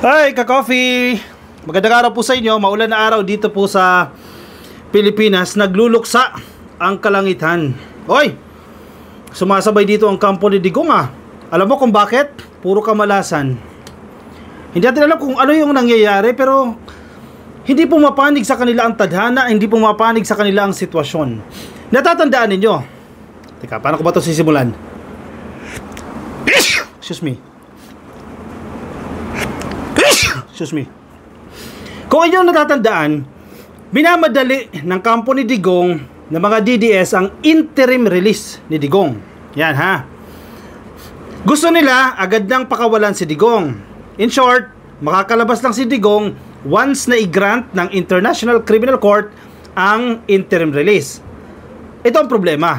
Hi, ka-coffee! Magandang araw po sa inyo. Maulan na araw dito po sa Pilipinas. Nagluluksa ang kalangitan. Hoy! Sumasabay dito ang kampo ni Digong ah. Alam mo kung bakit? Puro kamalasan. Hindi natin alam kung ano yung nangyayari, pero hindi pumapanig sa kanila ang tadhana, hindi pumapanig sa kanila ang sitwasyon. Natatandaan ninyo. Teka, paano ko ba ito sisimulan? Excuse me. Kung inyong natatandaan, binamadali ng kampo ni Digong na mga DDS ang interim release ni Digong. Yan ha. Gusto nila agad nang pakawalan si Digong. In short, makakalabas lang si Digong once na i-grant ng International Criminal Court ang interim release. Ito ang problema.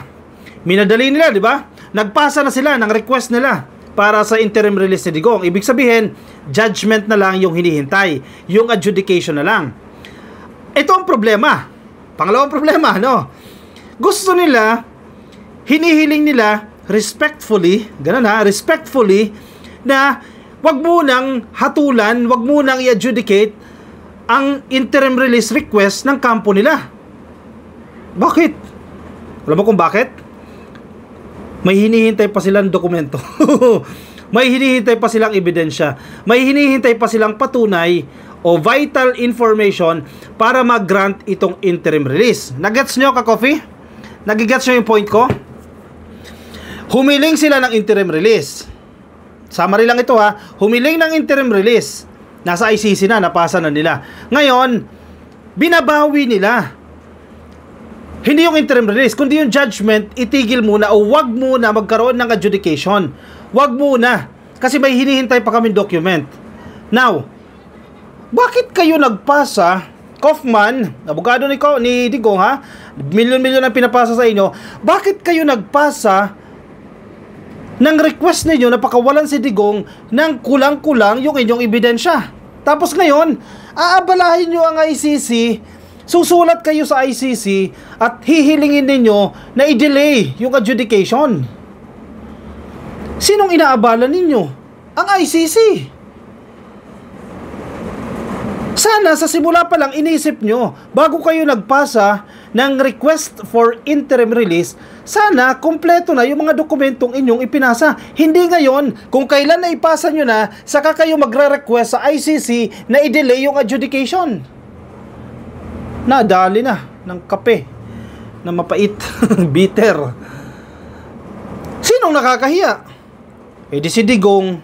Minadali nila, di ba? Nagpasa na sila ng request nila para sa interim release ni Digong. Ibig sabihin, judgment na lang yung hinihintay. Yung adjudication na lang. Ito ang problema. Pangalawang problema, no? Gusto nila, hinihiling nila, respectfully, ganun ha, respectfully, na wag munang hatulan, wag munang i-adjudicate ang interim release request ng kampo nila. Bakit? Alam mo kung bakit? May hinihintay pa silang dokumento. May hinihintay pa silang ebidensya. May hinihintay pa silang patunay o vital information para mag-grant itong interim release. Nagets nyo, ka-coffee? Nagigets nyo yung point ko? Humiling sila ng interim release. Summary lang ito ha. Humiling ng interim release. Nasa ICC na, napasa na nila. Ngayon, binabawi nila. Hindi yung interim release, kundi yung judgment, itigil muna o wag muna magkaroon ng adjudication. Wag muna. Kasi may hinihintay pa kaming document. Now, bakit kayo nagpasa, Kaufman, abogado ni Digong ha, milyon-milyon ang pinapasa sa inyo, bakit kayo nagpasa ng request ninyo na pakawalan si Digong ng kulang-kulang yung inyong ebidensya? Tapos ngayon, aabalahin nyo ang ICC, susulat kayo sa ICC at hihilingin ninyo na i-delay yung adjudication. Sinong inaabala ninyo? Ang ICC. Sana sa simula pa lang inisip nyo, bago kayo nagpasa ng request for interim release, sana kompleto na yung mga dokumentong inyong ipinasa. Hindi ngayon, kung kailan na ipasa nyo na, saka kayo magre-request sa ICC na i-delay yung adjudication. Nadali na ng kape na mapait, bitter. Sinong nakakahiya? Eh di si Digong.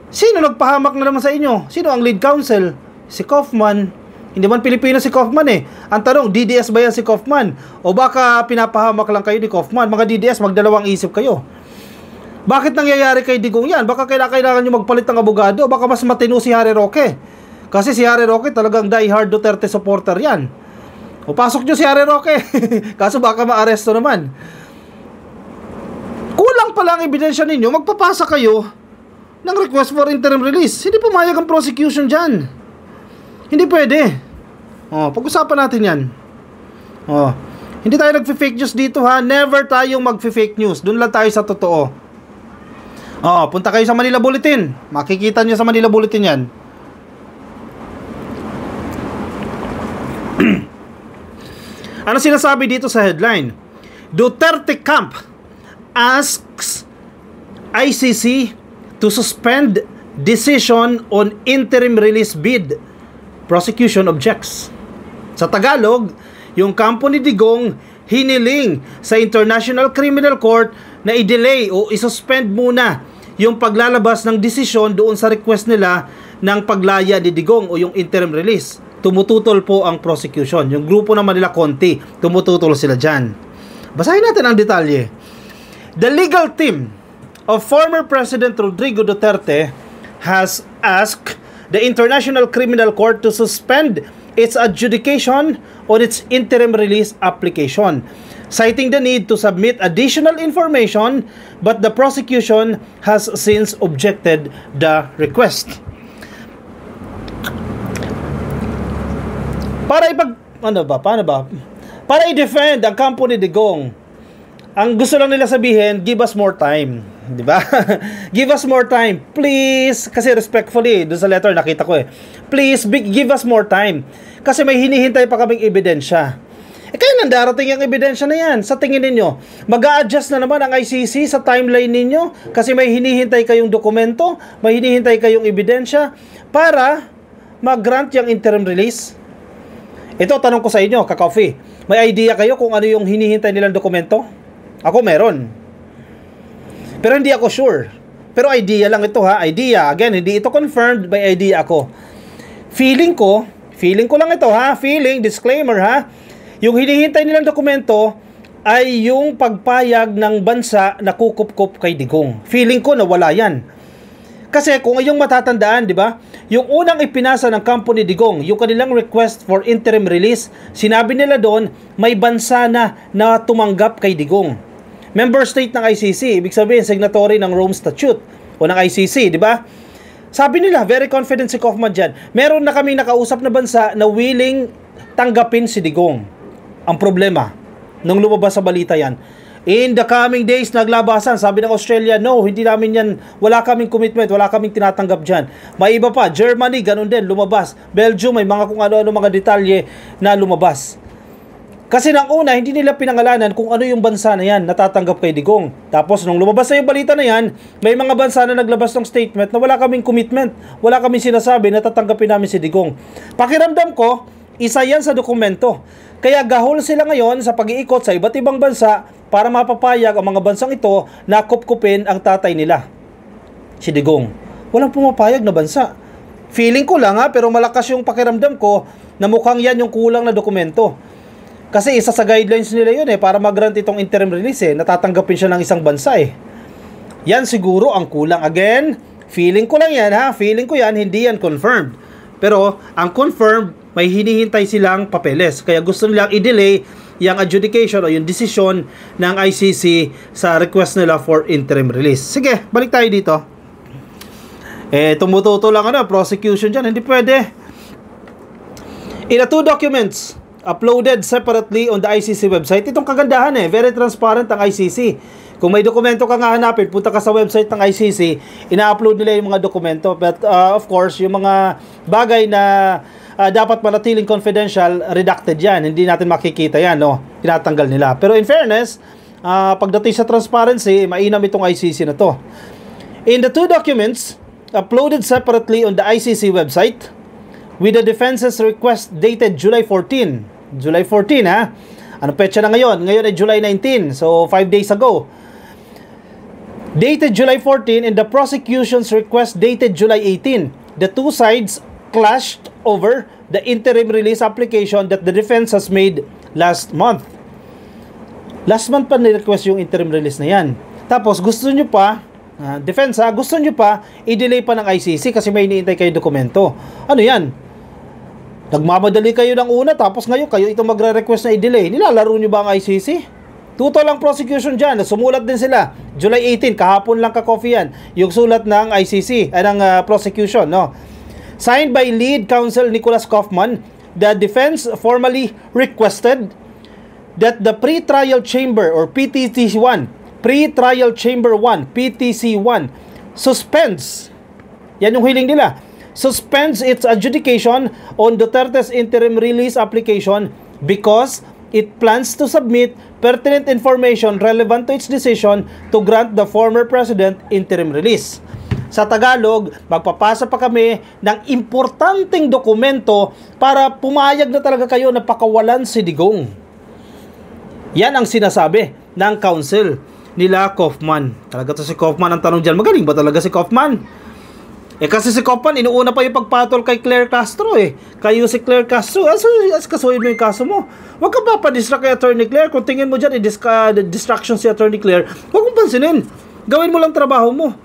Sino nagpahamak na naman sa inyo? Sino ang lead counsel? Si Kaufman. Hindi man Pilipino si Kaufman eh. Ang tanong, DDS ba yan si Kaufman? O baka pinapahamak lang kayo ni Kaufman? Mga DDS, magdalawang isip kayo. Bakit nangyayari kay Digong yan? Baka kailangan nyo magpalit ng abogado. Baka mas matino si Harry Roque. Kasi si Harry Roque talagang die-hard Duterte supporter yan. O pasok nyo si Harry Roque. Kaso baka maaresto naman. Kulang pala ang ebidensya ninyo, magpapasa kayo ng request for interim release. Hindi pumayag ang prosecution dyan. Hindi pwede. O, pag-usapan natin yan. O, hindi tayo nag-fake news dito ha. Never tayong mag-fake news. Doon lang tayo sa totoo. O, punta kayo sa Manila Bulletin. Makikita nyo sa Manila Bulletin yan. Ano sinasabi dito sa headline? Duterte camp asks ICC to suspend decision on interim release bid. Prosecution objects. Sa Tagalog, yung kampo ni Digong hiniling sa International Criminal Court na i-delay o i-suspend muna yung paglalabas ng desisyon doon sa request nila ng paglaya ni Digong o yung interim release. Tumututol po ang prosecution. Yung grupo naman nila konti, tumututol sila dyan. Basahin natin ang detalye. The legal team of former President Rodrigo Duterte has asked the International Criminal Court to suspend its adjudication on its interim release application, citing the need to submit additional information, but the prosecution has since objected the request. Para i-defend ang kampo ni Digong, ang gusto lang nila sabihin, give us more time. Di ba? Give us more time. Please. Kasi respectfully, doon sa letter nakita ko eh. Please, give us more time. Kasi may hinihintay pa kaming ebidensya. Kailan darating yung ebidensya na yan? Sa tingin ninyo, mag-a-adjust na naman ang ICC sa timeline ninyo? Kasi may hinihintay kayong dokumento, may hinihintay kayong ebidensya para mag-grant yung interim release? Ito, tanong ko sa inyo, ka-coffee. May idea kayo kung ano yung hinihintay nilang dokumento? Ako meron. Pero hindi ako sure. Pero idea lang ito ha. Idea. Again, hindi ito confirmed. May idea ako. Feeling ko lang ito ha. Feeling, disclaimer ha. Yung hinihintay nilang dokumento ay yung pagpayag ng bansa na kukup-kup kay Digong. Feeling ko na wala yan. Kasi kung yung matatandaan, di ba? Yung unang ipinasa ng kampo ni Digong, yung kanilang request for interim release, sinabi nila doon, may bansa na tumanggap kay Digong. Member state ng ICC, ibig sabihin signatory ng Rome Statute o ng ICC, di ba? Sabi nila, very confident si Kaufman dyan. Meron na kaming nakausap na bansa na willing tanggapin si Digong. Ang problema, nung lumabas sa balita yan, in the coming days, naglabasan. Sabi ng Australia, no, hindi namin yan, wala kaming commitment, wala kaming tinatanggap dyan. May iba pa, Germany, ganun din, lumabas. Belgium, may mga kung ano-ano mga detalye na lumabas. Kasi nang una, hindi nila pinangalanan kung ano yung bansa na yan natatanggap kay Digong. Tapos nung lumabas na yung balita na yan, may mga bansa na naglabas ng statement na wala kaming commitment, wala kaming sinasabi na tatanggapin namin si Digong. Pakiramdam ko, isa yan sa dokumento. Kaya gahol sila ngayon sa pag-iikot sa iba't ibang bansa para mapapayag ang mga bansang ito na kupkupin ang tatay nila, si Digong. Walang pumapayag na bansa. Feeling ko lang ha, pero malakas yung pakiramdam ko na mukhang yan yung kulang na dokumento. Kasi isa sa guidelines nila yun para mag-grant itong interim release natatanggapin siya ng isang bansa Yan siguro ang kulang. Again, feeling ko lang yan ha, feeling ko yan, hindi yan confirmed. Pero ang confirmed, may hinihintay silang papeles. Kaya gusto nilang i-delay yung adjudication o yung decision ng ICC sa request nila for interim release. Sige, balik tayo dito. Tumututo lang prosecution dyan, hindi pwede. In the 2 documents uploaded separately on the ICC website. Itong kagandahan very transparent ang ICC. Kung may dokumento ka nga hanapin, punta ka sa website ng ICC, ina-upload nila yung mga dokumento. But of course, yung mga bagay na dapat manatiling confidential, redacted yan. Hindi natin makikita yan, tinatanggal nila. Pero in fairness, pagdating sa transparency, mainam itong ICC na to. In the 2 documents uploaded separately on the ICC website, with the defense's request dated July 14. July 14 ha. Ano petsa na ngayon? Ngayon ay July 19. So 5 days ago. Dated July 14 and the prosecution's request dated July 18. The two sides clashed over the interim release application that the defense has made last month. Last month pa ni-request yung interim release na yan. Tapos gusto nyo pa, defense gusto nyo pa, i-delay pa ng ICC kasi may iniintay kayo dokumento. Ano yan? Nagmamadali kayo ng una, tapos ngayon kayo ito magre-request na i-delay. Nilalaro nyo ba ang ICC? Tuto lang prosecution dyan. Sumulat din sila. July 18, kahapon lang ka-coffee yan. Yung sulat ng ICC, ng prosecution, Signed by lead counsel Nicholas Kaufman, the defense formally requested that the pre-trial chamber or PTC1, pre-trial chamber 1, PTC1, suspends. Yan yung hiling nila. Suspends its adjudication on Duterte's interim release application because it plans to submit pertinent information relevant to its decision to grant the former president interim release. Sa Tagalog, magpapasa pa kami ng importanteng dokumento para pumayag na talaga kayo na pakawalan si Digong. Yan ang sinasabi ng counsel nila Kaufman. Talaga to si Kaufman ang tanong dyan. Magaling ba talaga si Kaufman? Kasi si Kaufman, inuuna pa yung pagpatol kay Claire Castro Kayo si Claire Castro, kasuhin mo yung kaso mo. Huwag ka ba pa-distract kay Attorney Claire? Kung tingin mo dyan, distraction si Attorney Claire, huwag mong pansinin. Gawin mo lang trabaho mo.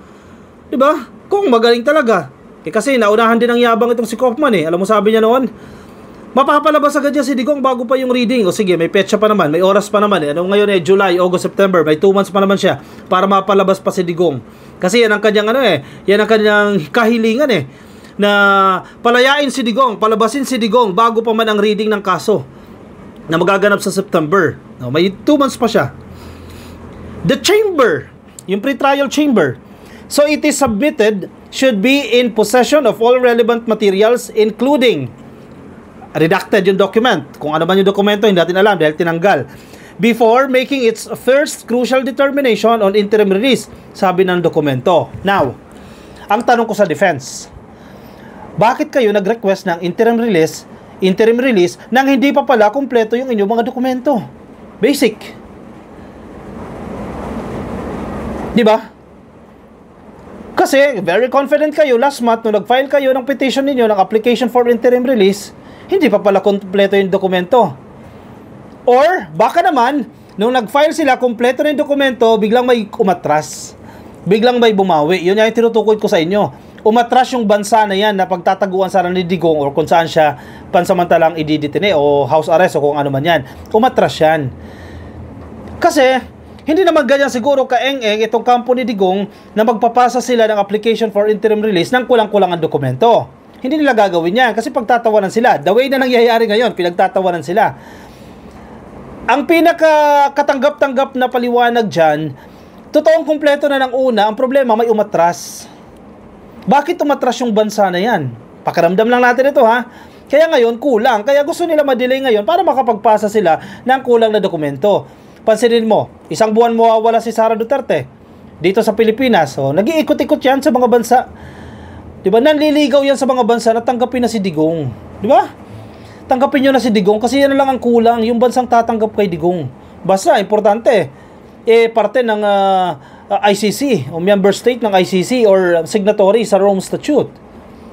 Diba? Kung magaling talaga. Kasi naunahan din ang yabang itong si Kaufman Alam mo sabi niya noon, mapapalabas agad niya si Digong bago pa yung reading. O sige, may petsa pa naman, may oras pa naman ngayon July, August, September, may 2 months pa naman siya para mapalabas pa si Digong. Kasi yan ang kanyang yan ang kanyang kahilingan na palayain si Digong, palabasin si Digong bago pa man ang reading ng kaso na magaganap sa September. May 2 months pa siya. The chamber yung pre-trial chamber. So it is submitted should be in possession of all relevant materials including redacted yung document. Kung ano man yung dokumento, hindi natin alam dahil tinanggal. Before making its first crucial determination on interim release, sabi ng dokumento. Now, ang tanong ko sa defense, bakit kayo nag-request ng interim release nang hindi pa pala kumpleto yung inyong mga dokumento? Basic. Di ba? Kasi very confident kayo last month nung nag-file kayo ng petition ninyo ng application for interim release, hindi pa pala kumpleto yung dokumento. Or baka naman nung nag-file sila kumpleto na yung dokumento, biglang may umatras. Biglang may bumawi. Yun yung tinutukoy ko sa inyo. Umatras yung bansa na yan na pagtataguan sana ni Digong or kung saan siya pansamantalang ididetine o house arrest o kung ano man yan. Umatras yan. Kasi hindi naman ganyan siguro kaeng-eng itong kampo ni Digong na magpapasa sila ng application for interim release ng kulang-kulang ang dokumento. Hindi nila gagawin yan kasi pagtatawanan sila. The way na nangyayari ngayon, pinagtatawanan sila. Ang pinaka-katanggap-tanggap na paliwanag dyan, totoong kumpleto na ng una, ang problema may umatras. Bakit umatras yung bansa na yan? Pakiramdam lang natin ito ha. Kaya ngayon, kulang. Kaya gusto nila ma-delay ngayon para makapagpasa sila ng kulang na dokumento. Pansinin mo, isang buwan mawawala si Sara Duterte dito sa Pilipinas. So, nag-iikot-ikot yan sa mga bansa. Diba? Nanliligaw yan sa mga bansa na tanggapin na si Digong. Diba? Tanggapin nyo na si Digong kasi yan lang ang kulang. Yung bansang tatanggap kay Digong. Basta, importante. Parte ng ICC o member state ng ICC or signatory sa Rome Statute.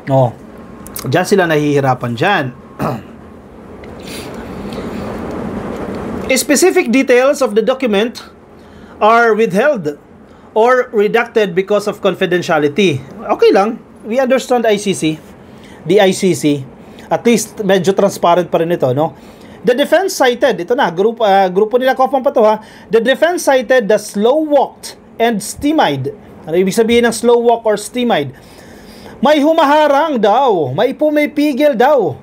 No. Diyan sila nahihirapan dyan. Specific details of the document are withheld or redacted because of confidentiality. Okay lang. We understand ICC. The ICC. At least medyo transparent pa rin ito, no? The defense cited, ito na, grupo nila Kaufman pa to ha. The defense cited the slow-walked and stymied. Ano ibig sabihin ng slow-walk or stymied? May humaharang daw, may pumipigil daw.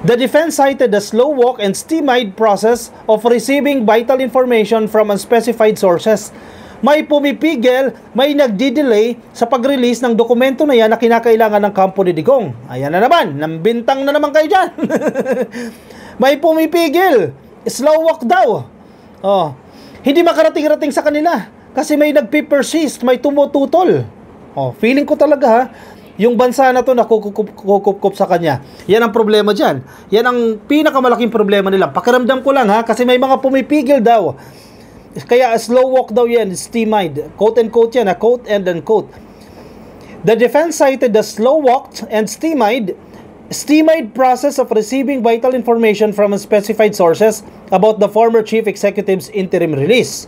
The defense cited the slow walk and stymied process of receiving vital information from unspecified sources. May pumipigil, may nagdi-delay sa pag-release ng dokumento na yan na kinakailangan ng kampo ni Digong. Ayan na naman, nambintang na naman kayo dyan. May pumipigil, slow walk daw. Oh, hindi makarating-rating sa kanila kasi may nagpipersist, may tumututol. Oh, feeling ko talaga ha, yung bansa na to na kukup sa kanya. Yan ang problema dyan. Yan ang pinakamalaking problema nila. Pakiramdam ko lang ha, kasi may mga pumipigil daw. Kaya slow walk daw yan, stymied. Quote and quote yan, quote and unquote. The defense cited the slow walked and stymied process of receiving vital information from unspecified sources about the former chief executive's interim release.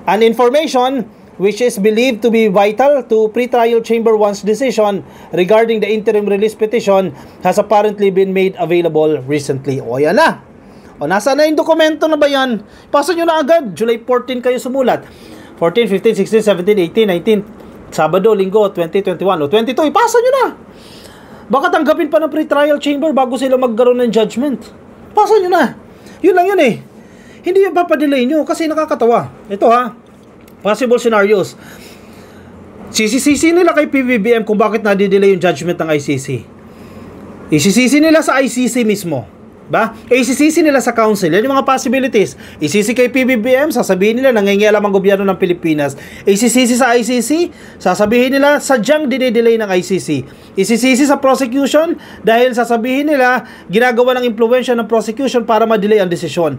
An information which is believed to be vital to pre-trial chamber 1's decision regarding the interim release petition has apparently been made available recently. O yan na. O nasa na yung dokumento na ba yan? Pasa nyo na agad. July 14 kayo sumulat. 14, 15, 16, 17, 18, 19, Sabado, Linggo, 20, 21, o 22. Ipasa nyo na. Baka tanggapin pa ng pre-trial chamber bago sila magkaroon ng judgment. Pasa nyo na. Yun lang yun eh. Hindi yung papadelay nyo kasi nakakatawa. Ito ha. Possible scenarios. Sisisi nila kay PBBM kung bakit nadidelay yung judgment ng ICC. Isisisi nila sa ICC mismo. Ba? Isisisi nila sa council. Yan yung mga possibilities. Isisi kay PBBM, sasabihin nila nangingialam ang gobyerno ng Pilipinas. Isisisi sa ICC, sasabihin nila sadyang dinedelay ng ICC. Isisisi sa prosecution dahil sasabihin nila ginagawa ng impluwensya ng prosecution para ma-delay ang desisyon.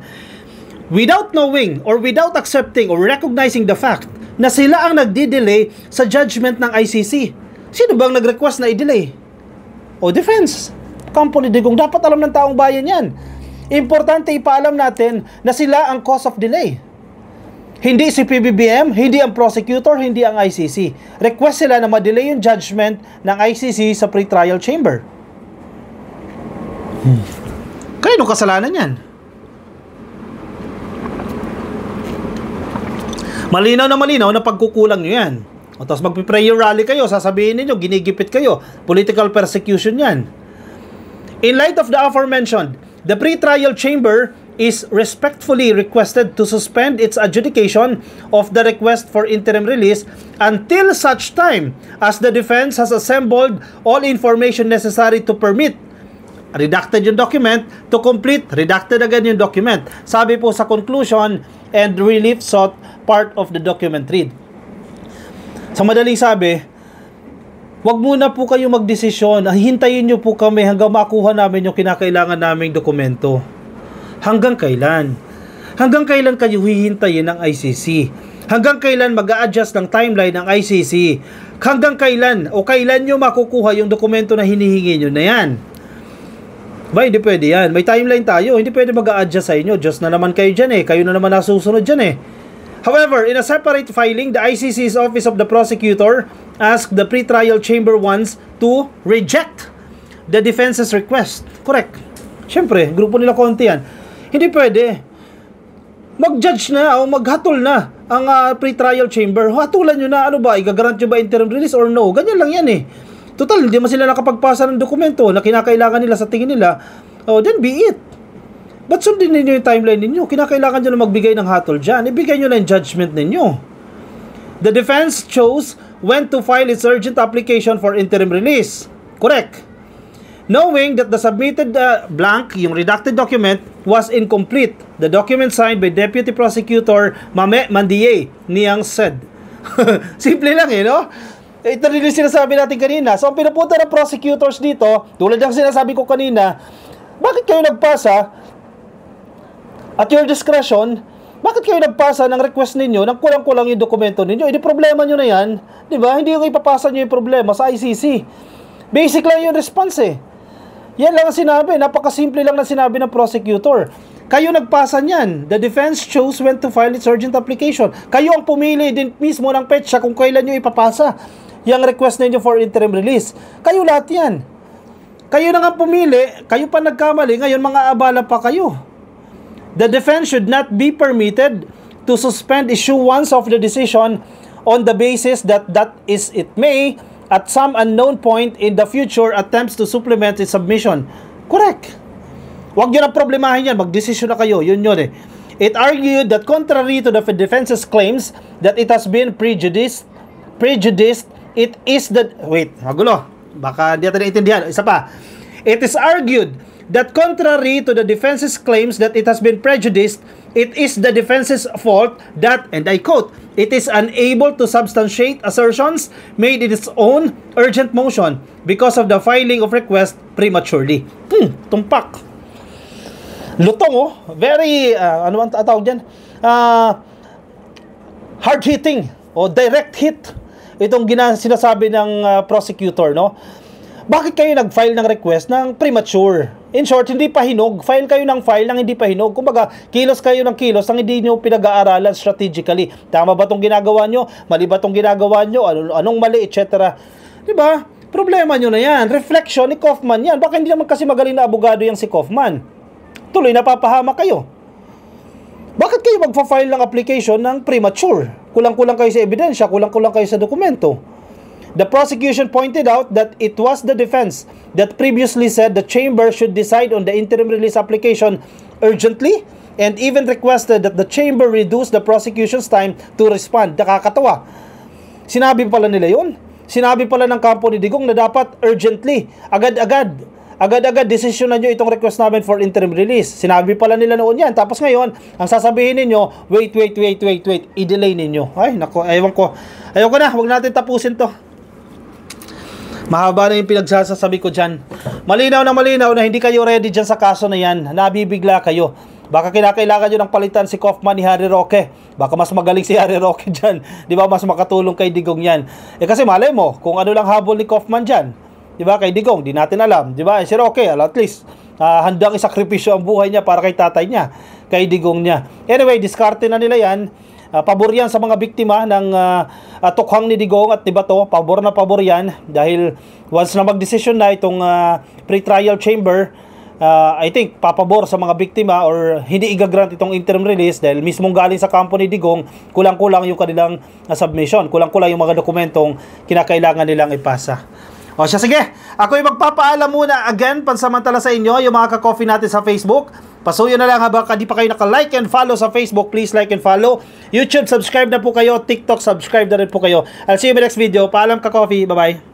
Without knowing or without accepting or recognizing the fact na sila ang nagdi-delay sa judgment ng ICC. Sino bang nag-request na i-delay? O defense. Kampo ni Digong, dapat alam ng taong bayan yan. Importante ipaalam natin na sila ang cause of delay. Hindi si PBBM, hindi ang prosecutor, hindi ang ICC. Request sila na ma-delay yung judgment ng ICC sa pre-trial chamber. Kaya nung kasalanan yan? Malinaw na pagkukulang nyo yan. O tapos magpiprayer rally kayo, sasabihin ninyo, ginigipit kayo. Political persecution yan. In light of the aforementioned, the pre-trial chamber is respectfully requested to suspend its adjudication of the request for interim release until such time as the defense has assembled all information necessary to permit redacted yung document to complete, redacted agad yung document. Sabi po sa conclusion and relief sought part of the document read. Sa madaling sabi, wag muna po kayo magdesisyon. Hintayin nyo po kami hanggang makuha namin yung kinakailangan naming dokumento. Hanggang kailan? Hanggang kailan kayo hihintayin ng ICC? Hanggang kailan mag-a-adjust ng timeline ng ICC? Hanggang kailan o kailan nyo makukuha yung dokumento na hinihingi nyo na yan? Ba, hindi pwede yan. May timeline tayo. Hindi pwede mag-a-adjust sa inyo. Diyos na naman kayo dyan eh. Kayo na naman nasusunod dyan eh. However, in a separate filing, the ICC's Office of the Prosecutor asked the pretrial chamber once to reject the defense's request. Correct. Siyempre, grupo nila konti yan. Hindi pwede. Mag-judge na o maghatol na ang pretrial chamber. Hatulan nyo na, ano ba, igagarant nyo ba interim release or no? Ganyan lang yan eh. Total, hindi man sila nakapagpasa ng dokumento na kinakailangan nila sa tingin nila. Oh, then be it. Ba't sundin ninyo yung timeline ninyo? Kinakailangan nyo na magbigay ng hatol dyan. Ibigay nyo na yung judgment ninyo. The defense chose when to file its urgent application for interim release. Correct. Knowing that the submitted blank, yung redacted document, was incomplete. The document signed by Deputy Prosecutor Mame Mandiye Niang said. Simple lang eh, no? Ito rin yung sinasabi natin kanina. So, ang pinupunta ng prosecutors dito, tulad ng sinasabi ko kanina, bakit kayo nagpasa at your discretion, bakit kayo nagpasa ng request ninyo nang kulang-kulang yung dokumento ninyo? Hindi problema nyo na yan. Diba? Hindi yung ipapasa nyo yung problema sa ICC. Basic lang yung response eh. Yan lang ang sinabi. Napakasimple lang na sinabi ng prosecutor. Kayo nagpasa niyan. The defense chose when to file its urgent application. Kayo ang pumili din mismo ng petsa kung kailan nyo ipapasa yung request ninyo for interim release. Kayo lahat yan. Kayo na nga pumili, kayo pa nagkamali, ngayon mga abala pa kayo. The defense should not be permitted to suspend issuance of the decision on the basis that it may, at some unknown point in the future, attempts to supplement its submission. Correct. Huwag nyo na problemahin yan. Magdesisyon na kayo. Yun eh. It argued that contrary to the defense's claims that it has been prejudiced, it is the... Wait, magulo. Baka di natin naiintindihan. Isa pa. It is argued that contrary to the defense's claims that it has been prejudiced, it is the defense's fault that, and I quote, it is unable to substantiate assertions made in its own urgent motion because of the filing of request prematurely. Tumpak. Lutong oh. Very, ano ang tawag dyan? Hard-hitting o direct hit. Itong sinasabi ng prosecutor, no? Bakit kayo nag-file ng request ng premature? In short, hindi pa hinog. File kayo ng file ng hindi pa hinog. Kumbaga, kilos kayo ng kilos ang hindi nyo pinag-aaralan strategically. Tama ba itong ginagawa nyo? Mali ba itong ginagawa nyo? Anong mali, etc. Diba? Problema nyo na yan. Reflection ni Kaufman yan. Baka hindi naman kasi magaling na abogado yung si Kaufman. Tuloy napapahama kayo. Bakit kayo magpa-file ng application ng premature? Kulang-kulang kayo sa ebidensya, kulang-kulang kayo sa dokumento. The prosecution pointed out that it was the defense that previously said the chamber should decide on the interim release application urgently and even requested that the chamber reduce the prosecution's time to respond. Nakakatawa. Sinabi pala nila yun. Sinabi pala ng kampo ni Digong na dapat urgently, agad-agad desisyonan nyo itong request namin for interim release. Sinabi pala nila noon yan. Tapos ngayon, ang sasabihin ninyo, wait, i-delay ninyo. Ay, nako, ayoko na, huwag natin tapusin to. Mahaba na yung pinagsasabi ko dyan. Malinaw na hindi kayo ready dyan sa kaso na yan. Nabibigla kayo. Baka kinakailangan nyo ng palitan si Kaufman ni Harry Roque. Baka mas magaling si Harry Roque dyan. Di ba? Mas makatulong kay Digong yan. Kasi malay mo, kung ano lang habol ni Kaufman dyan. Di ba? Kay Digong, di natin alam. Di ba? Si Roque, at least, handang isakripisyo ang buhay niya para kay tatay niya. Kay Digong niya. Anyway, diskarte na nila yan. Pabor yan sa mga biktima ng tukhang ni Digong at ni Bato. Pabor na pabor yan dahil once na magdesisyon na itong pre-trial chamber, I think papabor sa mga biktima or hindi igagrant itong interim release dahil mismong galing sa kampo ni Digong, kulang-kulang yung kanilang submission, kulang-kulang yung mga dokumentong kinakailangan nilang ipasa. O siya, sige, ako yung magpapaalam muna again pansamantala sa inyo, yung mga ka-coffee natin sa Facebook. Pasuyo na lang habang di pa kayo naka-like and follow sa Facebook. Please like and follow. YouTube, subscribe na po kayo. TikTok, subscribe na rin po kayo. I'll see you in my next video. Paalam ka, Coffee. Bye-bye.